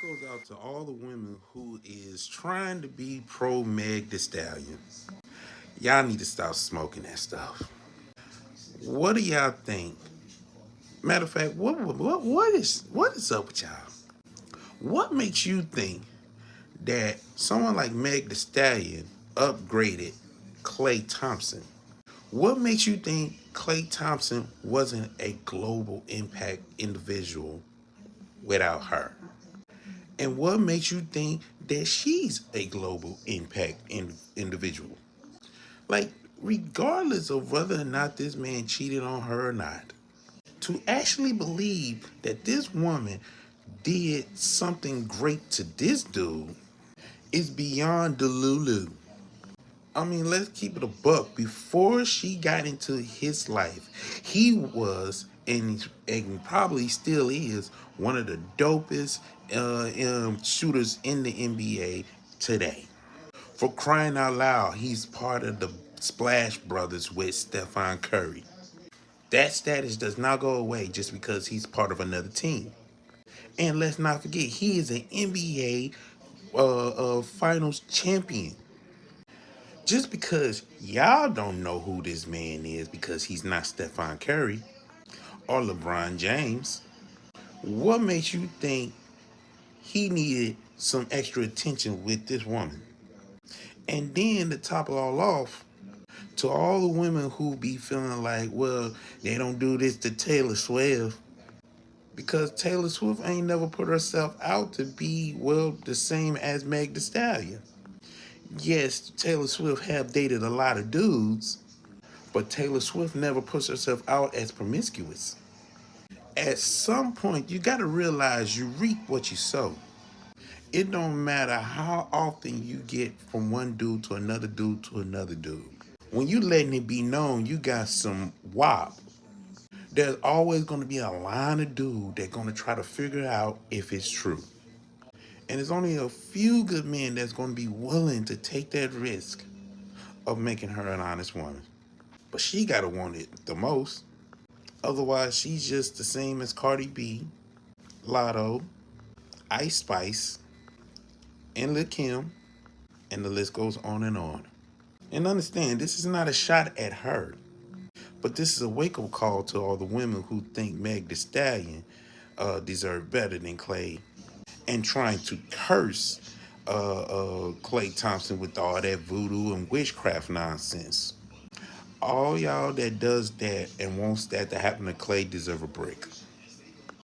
goes out to all the women who is trying to be pro Meg The Stallion. Y'all need to stop smoking that stuff. What do y'all think? Matter of fact, what is up with y'all? What makes you think that someone like Meg The Stallion upgraded Klay Thompson? What makes you think Klay Thompson wasn't a global impact individual without her? And what makes you think that she's a global impact individual? Like, regardless of whether or not this man cheated on her or not, to actually believe that this woman did something great to this dude is beyond Delulu. I mean, let's keep it a buck. Before she got into his life, he was and probably still is one of the dopest shooters in the NBA today. For crying out loud, he's part of the Splash Brothers with Stephen Curry. That status does not go away just because he's part of another team. And let's not forget, he is an NBA Finals champion. Just because y'all don't know who this man is because he's not Stephen Curry or LeBron James, what makes you think he needed some extra attention with this woman? And then to top it all off, to all the women who be feeling like, well, they don't do this to Taylor Swift, because Taylor Swift ain't never put herself out to be, well, the same as Meg The Stallion. Yes, Taylor Swift have dated a lot of dudes, but Taylor Swift never puts herself out as promiscuous. At some point, you got to realize you reap what you sow. It don't matter how often you get from one dude to another dude to another dude. When you letting it be known you got some wop, there's always going to be a line of dudes that going to try to figure out if it's true. And there's only a few good men that's going to be willing to take that risk of making her an honest woman. But she got to want it the most. Otherwise, she's just the same as Cardi B, Lotto, Ice Spice, and Lil Kim, and the list goes on and on. And understand, this is not a shot at her, but this is a wake-up call to all the women who think Meg The Stallion deserve better than Klay and trying to curse Klay Thompson with all that voodoo and witchcraft nonsense. All y'all that does that and wants that to happen to Klay deserve a break.